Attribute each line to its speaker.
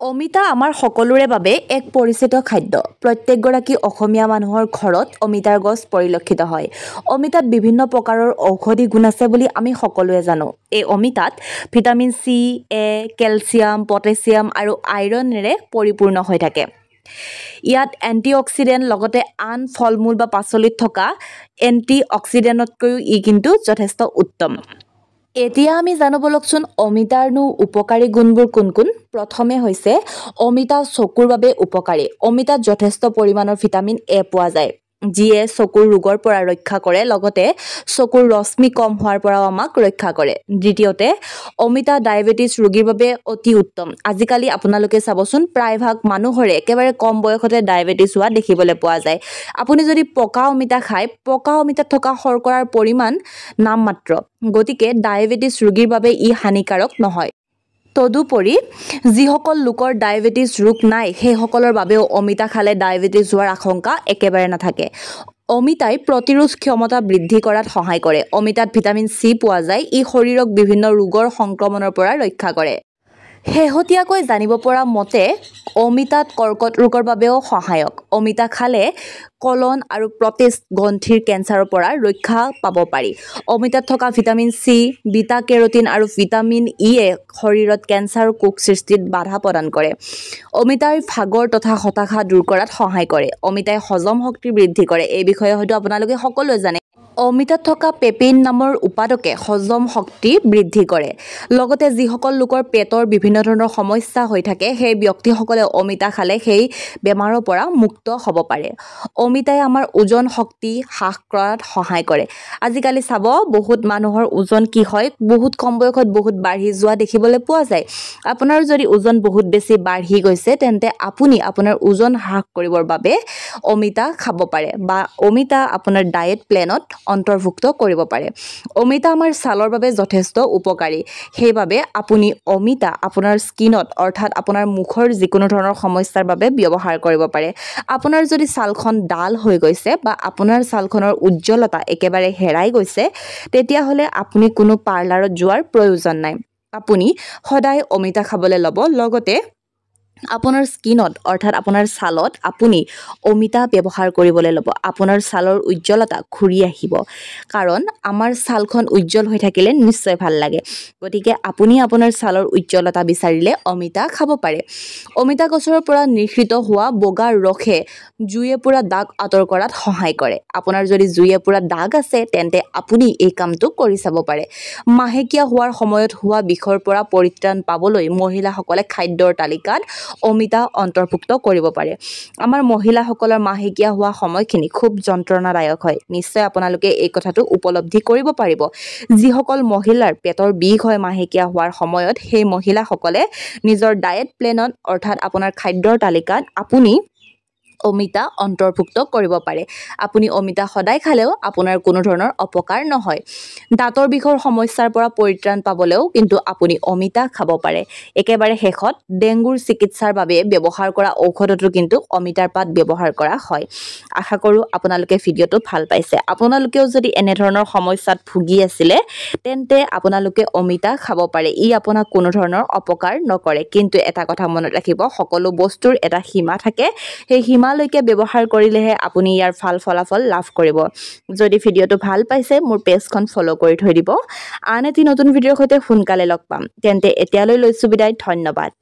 Speaker 1: অমিতা আমাৰ সকলোৰে বাবে এক পৰিচিত খাদ্য। প্ৰত্যেকগৰাকী অসমীয়া মানুহৰ ঘৰত অমিতাৰ গছ পৰিলক্ষিত হয়। অমিতাত বিভিন্ন প্ৰকাৰৰ ঔষধি গুণ আছে বুলি আমি সকলোৱে জানো। এই অমিতাত ভিটামিন চি, এ, কেলছিয়াম, পটাছিয়াম আৰু আইৰণেৰে পৰিপূৰ্ণ হৈ থাকে। ইয়াত এণ্টিঅক্সিডেণ্ট লগতে আন ফল-মূল বা পাচলিত থকা এণ্টিঅক্সিডেণ্টতকৈও ই কিন্তু যথেষ্ট উত্তম। এতিয়া আমি জানো বলকচোন অমিতাৰনো উপকাৰী গুণবোৰ কোন কোন। প্ৰথমে হৈছে অমিতা চকুৰ বাবে উপকাৰী। অমিতাত যথেষ্ট পৰিমাণৰ ভিটামিন এ পোৱা যায়, যিয়ে চকুৰ ৰোগৰ পৰা ৰক্ষা কৰে, লগতে চকুৰ ৰশ্মি কম হোৱাৰ পৰাও আমাক ৰক্ষা কৰে। দ্বিতীয়তে অমিতা ডায়েবেটিছ ৰোগীৰ বাবে অতি উত্তম। আজিকালি আপোনালোকে চাবচোন প্ৰায়ভাগ মানুহৰে একেবাৰে কম বয়সতে ডায়েবেটিছ হোৱা দেখিবলৈ পোৱা যায়। আপুনি যদি পকা অমিতা খায়, পকা অমিতাত থকা শৰ্কৰাৰ পৰিমাণ নামমাত্ৰ, গতিকে ডায়েবেটিছ ৰোগীৰ বাবে ই হানিকাৰক নহয়। তদুপৰি যিসকল লোকৰ ডায়েবেটিছ ৰোগ নাই সেইসকলৰ বাবেও অমিতা খালে ডায়েবেটিছ হোৱাৰ আশংকা একেবাৰে নাথাকে। অমিতাই প্ৰতিৰোধ ক্ষমতা বৃদ্ধি কৰাত সহায় কৰে। অমিতাত ভিটামিন চি পোৱা যায়, ই শৰীৰক বিভিন্ন ৰোগৰ সংক্ৰমণৰ পৰা ৰক্ষা কৰে। শেহতীয়াকৈ জানিব পৰা মতে অমিতাত কৰ্কট ৰোগৰ বাবেও সহায়ক। অমিতা খালে কলন আৰু প্ৰটেষ্ট গ্ৰন্থিৰ কেঞ্চাৰৰ পৰা ৰক্ষা পাব পাৰি। অমিতাত থকা ভিটামিন চি, বিটা কেৰোটিন আৰু ভিটামিন ইয়ে শৰীৰত কেঞ্চাৰ কোষ সৃষ্টিত বাধা প্ৰদান কৰে। অমিতাই ভাগৰ তথা হতাশা দূৰ কৰাত সহায় কৰে। অমিতাই হজম শক্তি বৃদ্ধি কৰে। এই বিষয়ে হয়তো আপোনালোকে সকলোৱে জানে। অমিতাত থকা পেপেইন নামৰ উপাদানে হজম শক্তি বৃদ্ধি কৰে। লগতে যিসকল লোকৰ পেটৰ বিভিন্ন ধৰণৰ সমস্যা হৈ থাকে সেই ব্যক্তিসকলে অমিতা খালে সেই বেমাৰৰ পৰা মুক্ত হ'ব পাৰে। অমিতাই আমাৰ ওজন শক্তি হ্ৰাস কৰাত সহায় কৰে। আজিকালি চাব বহুত মানুহৰ ওজন কি হয়, বহুত কম বয়সত বহুত বাঢ়ি যোৱা দেখিবলৈ পোৱা যায়। আপোনাৰ যদি ওজন বহুত বেছি বাঢ়ি গৈছে তেন্তে আপুনি আপোনাৰ ওজন হ্ৰাস কৰিবৰ বাবে অমিতা খাব পাৰে বা অমিতা আপোনাৰ ডায়েট প্লেনত অন্তৰ্ভুক্ত কৰিব পাৰে। অমিতা আমাৰ ছালৰ বাবে যথেষ্ট উপকাৰী। সেইবাবে আপুনি অমিতা আপোনাৰ স্কিনত অৰ্থাৎ আপোনাৰ মুখৰ যিকোনো ধৰণৰ সমস্যাৰ বাবে ব্যৱহাৰ কৰিব পাৰে। আপোনাৰ যদি ছালখন ডাল হৈ গৈছে বা আপোনাৰ ছালখনৰ উজ্জ্বলতা একেবাৰে হেৰাই গৈছে, তেতিয়াহ'লে আপুনি কোনো পাৰ্লাৰত যোৱাৰ প্ৰয়োজন নাই। আপুনি সদায় অমিতা খাবলৈ ল'ব। লগতে আপোনাৰ স্কিনত অৰ্থাৎ আপোনাৰ ছালত আপুনি অমিতা ব্যৱহাৰ কৰিবলৈ ল'ব। আপোনাৰ ছালৰ উজ্জ্বলতা ঘূৰি আহিব, কাৰণ আমাৰ ছালখন উজ্জ্বল হৈ থাকিলে নিশ্চয় ভাল লাগে। গতিকে আপুনি আপোনাৰ ছালৰ উজ্জ্বলতা বিচাৰিলে অমিতা খাব পাৰে। অমিতা গছৰ পৰা নিঃসৃত হোৱা বগা ৰসে জুয়ে পুৰা দাগ আঁতৰ কৰাত সহায় কৰে। আপোনাৰ যদি জুয়ে পুৰা দাগ আছে তেন্তে আপুনি এই কামটো কৰি চাব পাৰে। মাহেকীয়া হোৱাৰ সময়ত হোৱা বিষৰ পৰা পৰিত্ৰাণ পাবলৈ মহিলাসকলে খাদ্যৰ তালিকাত অমিতা অন্তৰ্ভুক্ত কৰিব পাৰে। আমাৰ মহিলাসকলৰ মাহেকীয়া হোৱা সময়খিনি খুব যন্ত্ৰণাদায়ক হয়। নিশ্চয় আপোনালোকে এই কথাটো উপলব্ধি কৰিব পাৰিব। যিসকল মহিলাৰ পেটৰ বিষ হয় মাহেকীয়া হোৱাৰ সময়ত, সেই মহিলাসকলে নিজৰ ডায়েট প্লেনত অৰ্থাৎ আপোনাৰ খাদ্যৰ তালিকাত আপুনি অমিতা অন্তৰ্ভুক্ত কৰিব পাৰে। আপুনি অমিতা সদায় খালেও আপোনাৰ কোনো ধৰণৰ অপকাৰ নহয়। দাঁতৰ বিষৰ সমস্যাৰ পৰা পৰিত্ৰাণ পাবলৈও কিন্তু আপুনি অমিতা খাব পাৰে। একেবাৰে শেষত ডেংগুৰ চিকিৎসাৰ বাবে ব্যৱহাৰ কৰা ঔষধতো কিন্তু অমিতাৰ পাত ব্যৱহাৰ কৰা হয়। আশা কৰোঁ আপোনালোকে ভিডিঅ'টো ভাল পাইছে। আপোনালোকেও যদি এনেধৰণৰ সমস্যাত ভুগি আছিলে তেন্তে আপোনালোকে অমিতা খাব পাৰে। ই আপোনাক কোনো ধৰণৰ অপকাৰ নকৰে। কিন্তু এটা কথা মনত ৰাখিব, সকলো বস্তুৰ এটা সীমা থাকে। সেই সীমালৈকে ব্যৱহাৰ কৰিলেহে আপুনি ইয়াৰ ভাল ফলাফল লাভ কৰিব। যদি ভিডিঅ'টো ভাল পাইছে মোৰ পেজখন ফ'ল' কৰি থৈ দিব। আন এটি নতুন ভিডিঅ'ৰ সৈতে সোনকালে লগ পাম। তেন্তে এতিয়ালৈ লৈছোঁ বিদায়। ধন্যবাদ।